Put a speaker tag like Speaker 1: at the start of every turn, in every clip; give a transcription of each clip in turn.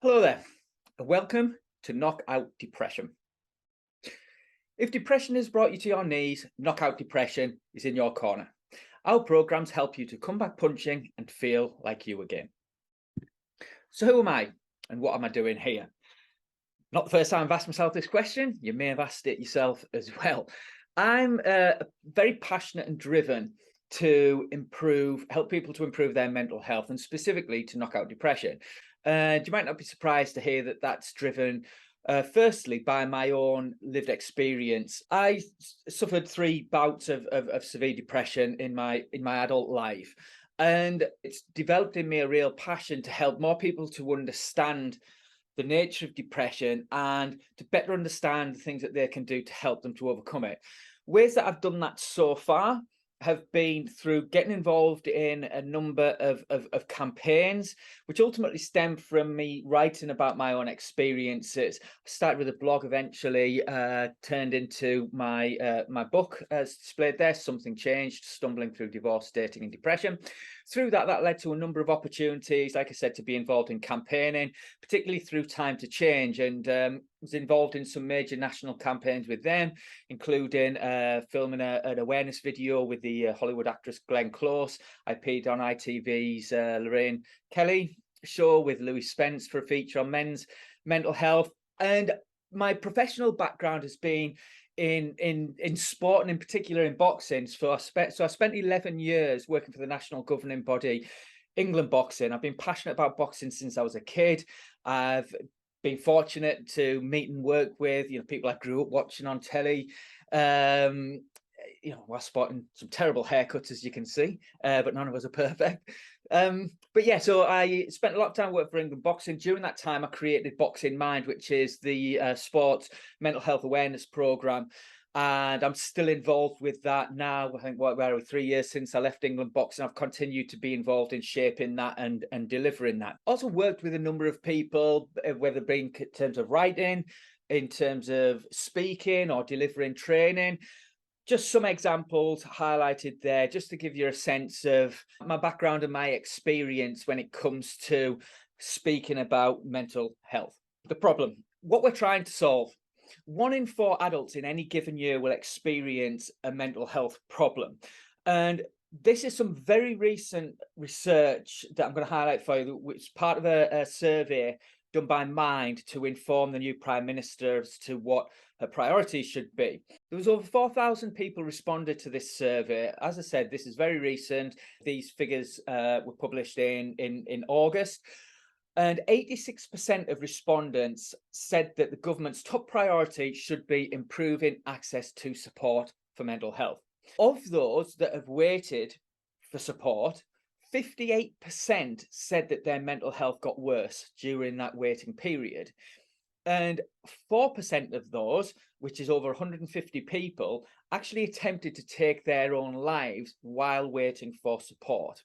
Speaker 1: Hello there, and welcome to Knock Out Depression. If depression has brought you to your knees, Knock Out Depression is in your corner. Our programs help you to come back punching and feel like you again. So who am I and what am I doing here? Not the first time I've asked myself this question. You may have asked it yourself as well. I'm very passionate and driven to help people to improve their mental health and specifically to knock out depression. And you might not be surprised to hear that that's driven firstly by my own lived experience. I suffered 3 bouts of severe depression in my adult life. And it's developed in me a real passion to help more people to understand the nature of depression and to better understand the things that they can do to help them to overcome it. Ways that I've done that so far have been through getting involved in a number of campaigns, which ultimately stemmed from me writing about my own experiences. I started with a blog, eventually turned into my book, as displayed there, Something Changed, Stumbling Through Divorce, Dating and Depression. Through that led to a number of opportunities, like I said, to be involved in campaigning, particularly through Time to Change, and was involved in some major national campaigns with them, including filming an awareness video with the Hollywood actress Glenn Close. I appeared on ITV's Lorraine Kelly show with Louis Spence for a feature on men's mental health. And my professional background has been in sport, and in particular in boxing. So I spent 11 years working for the national governing body, England Boxing. I've been passionate about boxing since I was a kid. I've been fortunate to meet and work with people I grew up watching on telly, while sporting some terrible haircuts, as you can see, but none of us are perfect. But yeah, so I spent a lot of time working for England Boxing. During that time, I created Boxing Mind, which is the sports mental health awareness program. And I'm still involved with that now. I think where are we, 3 years since I left England Boxing. I've continued to be involved in shaping that and delivering that. Also worked with a number of people, whether it be in terms of writing, in terms of speaking or delivering training. Just some examples highlighted there, just to give you a sense of my background and my experience when it comes to speaking about mental health. The problem, what we're trying to solve. 1 in 4 adults in any given year will experience a mental health problem. And this is some very recent research that I'm going to highlight for you, which is part of a survey done by Mind to inform the new Prime Minister as to what her priorities should be. There was over 4,000 people responded to this survey. As I said, this is very recent. These figures were published in August. And 86% of respondents said that the government's top priority should be improving access to support for mental health. Of those that have waited for support, 58% said that their mental health got worse during that waiting period. And 4% of those, which is over 150 people, actually attempted to take their own lives while waiting for support.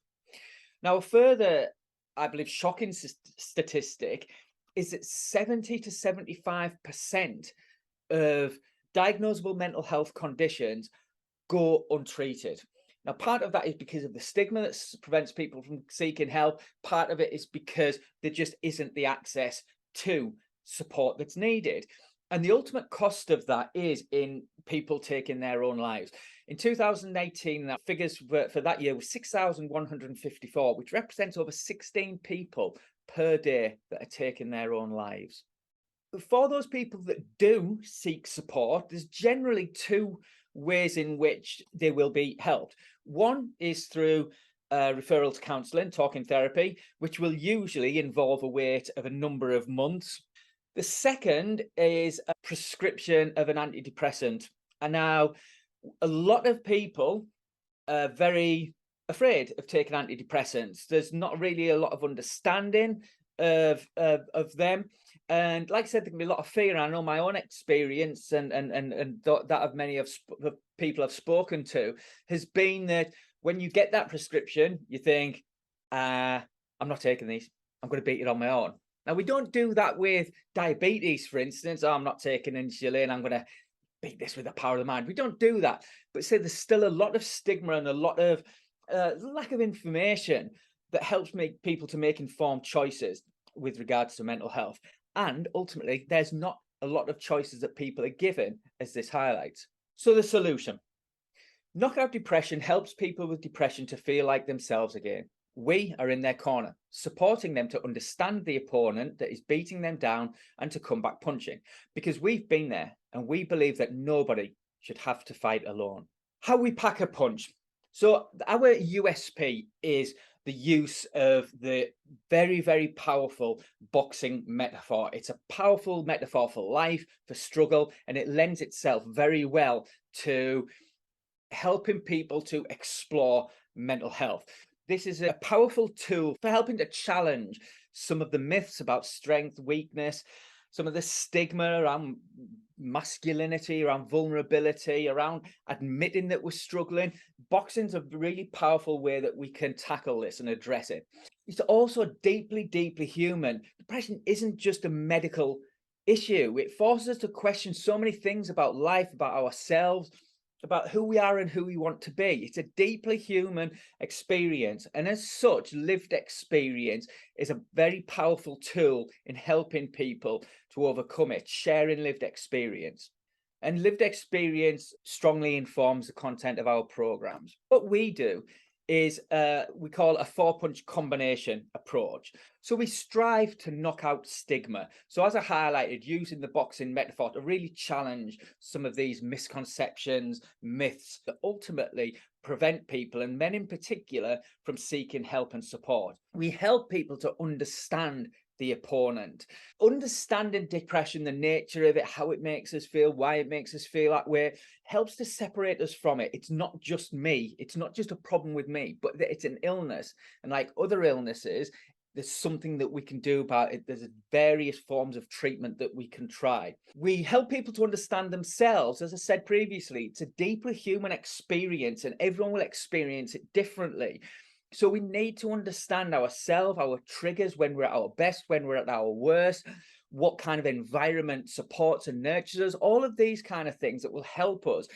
Speaker 1: Now, a further, I believe, shocking statistic is that 70 to 75% of diagnosable mental health conditions go untreated. Now, part of that is because of the stigma that prevents people from seeking help. Part of it is because there just isn't the access to support that's needed. And the ultimate cost of that is in people taking their own lives. In 2018, the figures for that year were 6,154, which represents over 16 people per day that are taking their own lives. For those people that do seek support, there's generally 2 ways in which they will be helped. One is through referral to counselling, talking therapy, which will usually involve a wait of a number of months. The second is a prescription of an antidepressant. And now a lot of people are very afraid of taking antidepressants. There's not really a lot of understanding of them. And like I said, there can be a lot of fear. I know my own experience and that of many of people I've spoken to has been that when you get that prescription, you think, I'm not taking these. I'm going to beat it on my own. Now, we don't do that with diabetes, for instance. I'm not taking insulin. I'm going to beat this with the power of the mind. We don't do that. But say there's still a lot of stigma and a lot of lack of information that helps make people to make informed choices. with regards to mental health. And ultimately, there's not a lot of choices that people are given, as this highlights. So the solution. Knock Out Depression helps people with depression to feel like themselves again. We are in their corner, supporting them to understand the opponent that is beating them down and to come back punching, because we've been there and we believe that nobody should have to fight alone. How we pack a punch. So our USP is the use of the very, very powerful boxing metaphor. It's a powerful metaphor for life, for struggle, and it lends itself very well to helping people to explore mental health. This is a powerful tool for helping to challenge some of the myths about strength, weakness, some of the stigma around masculinity, around vulnerability, around admitting that we're struggling. Boxing's a really powerful way that we can tackle this and address it. It's also deeply, deeply human. Depression isn't just a medical issue. It forces us to question so many things about life, about ourselves, about who we are and who we want to be. It's a deeply human experience, and as such, lived experience is a very powerful tool in helping people to overcome it, sharing lived experience. And lived experience strongly informs the content of our programs. What we do is we call a 4-punch combination approach. So we strive to knock out stigma. So as I highlighted, using the boxing metaphor to really challenge some of these misconceptions, myths that ultimately prevent people, and men in particular, from seeking help and support. We help people to understand the opponent, understanding depression, the nature of it, how it makes us feel, why it makes us feel that way, helps to separate us from it. It's not just me, it's not just a problem with me, but it's an illness, and like other illnesses, there's something that we can do about it. There's various forms of treatment that we can try. We help people to understand themselves. As I said previously, it's a deeply human experience, and everyone will experience it differently. So we need to understand ourselves, our triggers, when we're at our best, when we're at our worst, what kind of environment supports and nurtures us, all of these kind of things that will help us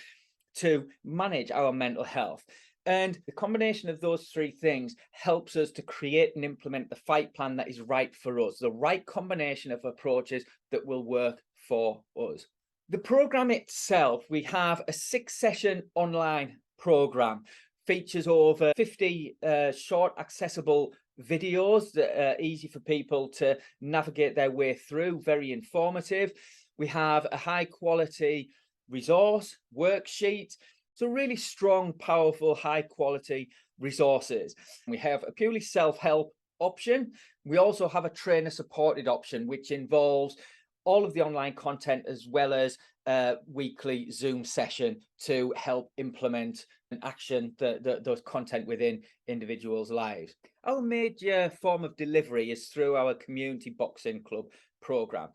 Speaker 1: to manage our mental health. And the combination of those three things helps us to create and implement the fight plan that is right for us, the right combination of approaches that will work for us. The program itself, we have a 6-session online program. Features over 50 short, accessible videos that are easy for people to navigate their way through, very informative. We have a high quality resource worksheet. So really strong, powerful, high quality resources. We have a purely self-help option. We also have a trainer supported option, which involves all of the online content as well as a weekly Zoom session to help implement and action those content within individuals' lives. Our major form of delivery is through our community boxing club program.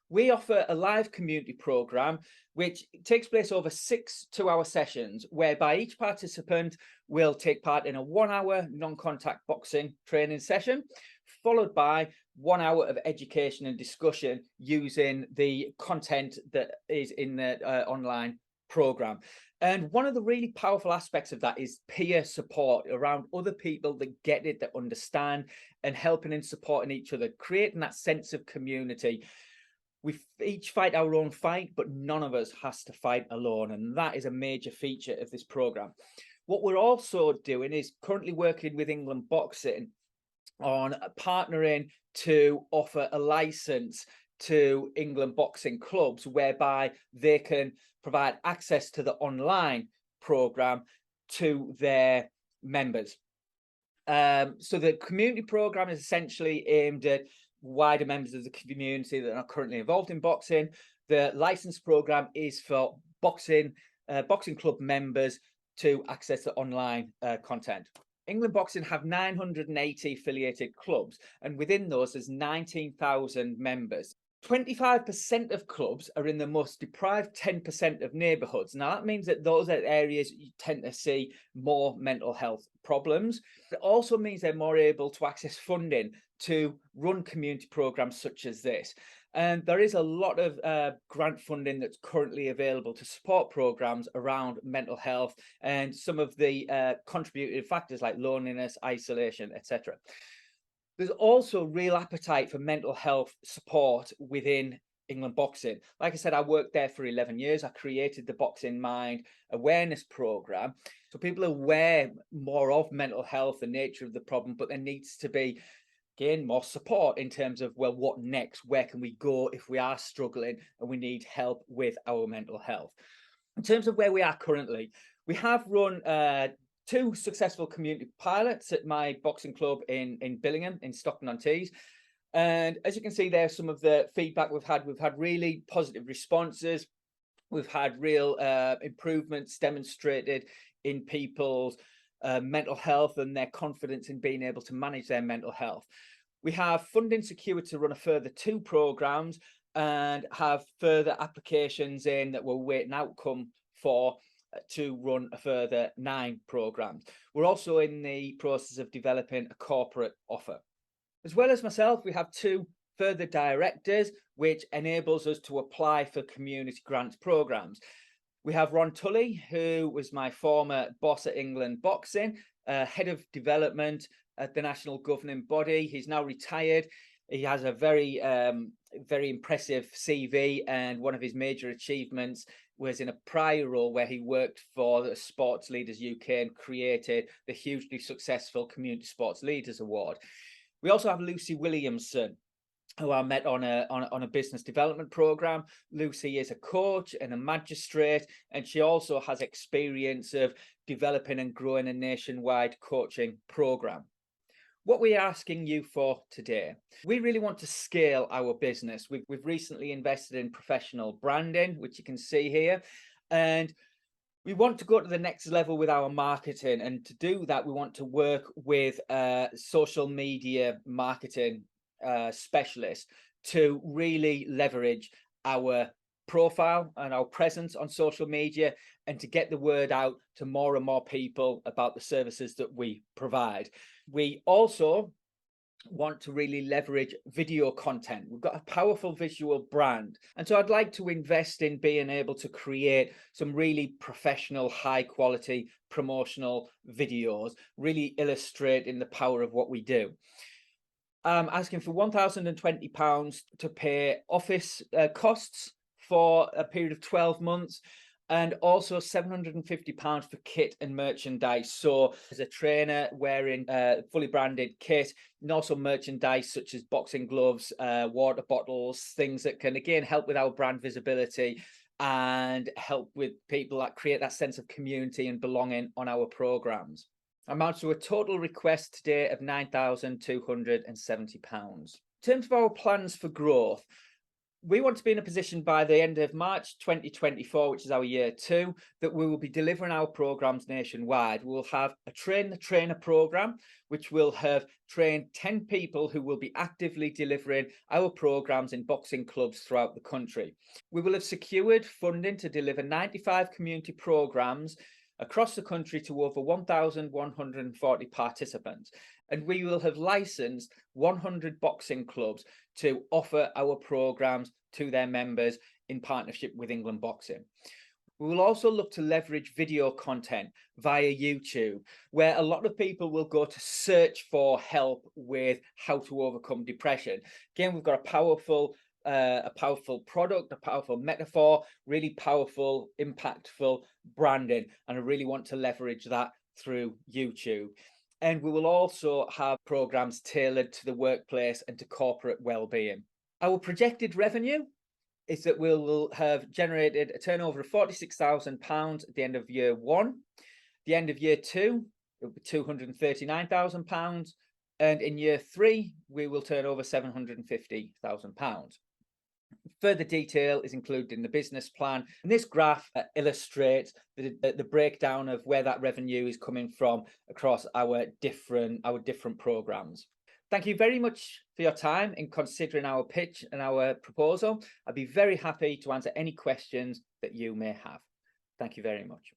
Speaker 1: We offer a live community program which takes place over 6 2-hour sessions, whereby each participant will take part in a 1-hour non-contact boxing training session, followed by 1 hour of education and discussion using the content that is in the online program. And one of the really powerful aspects of that is peer support around other people that get it, that understand, and helping and supporting each other, creating that sense of community. We each fight our own fight, but none of us has to fight alone. And that is a major feature of this program. What we're also doing is currently working with England Boxing on partnering to offer a license to England Boxing clubs, whereby they can provide access to the online program to their members. So the community program is essentially aimed at wider members of the community that are currently involved in boxing. The license program is for boxing club members to access the online content. England Boxing have 980 affiliated clubs, and within those there's 19,000 members. 25% of clubs are in the most deprived 10% of neighbourhoods. Now, that means that those are areas you tend to see more mental health problems. It also means they're more able to access funding to run community programmes such as this. And there is a lot of grant funding that's currently available to support programmes around mental health and some of the contributing factors like loneliness, isolation, etc. There's also real appetite for mental health support within England Boxing. Like I said, I worked there for 11 years. I created the Boxing Mind awareness program. So people are aware more of mental health, the nature of the problem, but there needs to be, again, more support in terms of, well, what next? Where can we go if we are struggling and we need help with our mental health? In terms of where we are currently, we have run 2 successful community pilots at my boxing club in Billingham, in Stockton-on-Tees. And as you can see there, some of the feedback we've had really positive responses. We've had real improvements demonstrated in people's mental health and their confidence in being able to manage their mental health. We have funding secured to run a further 2 programs and have further applications in that we're waiting outcome for to run a further 9 programs. We're also in the process of developing a corporate offer. As well as myself, we have 2 further directors, which enables us to apply for community grants programs. We have Ron Tully, who was my former boss at England Boxing, head of development at the national governing body. He's now retired. He has a very impressive CV, and one of his major achievements was in a prior role where he worked for the Sports Leaders UK and created the hugely successful Community Sports Leaders Award. We also have Lucy Williamson, who I met on a business development program. Lucy is a coach and a magistrate, and she also has experience of developing and growing a nationwide coaching program. What we're asking you for today, we really want to scale our business. We've recently invested in professional branding, which you can see here, and we want to go to the next level with our marketing. And to do that, we want to work with social media marketing specialists to really leverage our profile and our presence on social media, and to get the word out to more and more people about the services that we provide. We also want to really leverage video content. We've got a powerful visual brand, and so I'd like to invest in being able to create some really professional, high quality promotional videos, really illustrating the power of what we do. I'm asking for £1,020 to pay office costs for a period of 12 months, and also £750 for kit and merchandise. So as a trainer wearing fully branded kit, and also merchandise such as boxing gloves, water bottles, things that can again help with our brand visibility and help with people that create that sense of community and belonging on our programs. Amounts to a total request today of £9,270. In terms of our plans for growth, we want to be in a position by the end of March 2024, which is our year 2, that we will be delivering our programs nationwide. We will have a train the trainer program, which will have trained 10 people who will be actively delivering our programs in boxing clubs throughout the country. We will have secured funding to deliver 95 community programs across the country to over 1,140 participants. And we will have licensed 100 boxing clubs to offer our programs to their members in partnership with England Boxing. We will also look to leverage video content via YouTube, where a lot of people will go to search for help with how to overcome depression. Again, we've got a powerful product, a powerful metaphor, really powerful, impactful branding, and I really want to leverage that through YouTube. And we will also have programs tailored to the workplace and to corporate well-being. Our projected revenue is that we will have generated a turnover of £46,000 at the end of year 1. The end of year 2, it will be £239,000. And in year 3, we will turn over £750,000. Further detail is included in the business plan, and this graph illustrates the breakdown of where that revenue is coming from across our different programs. Thank you very much for your time in considering our pitch and our proposal. I'd be very happy to answer any questions that you may have. Thank you very much.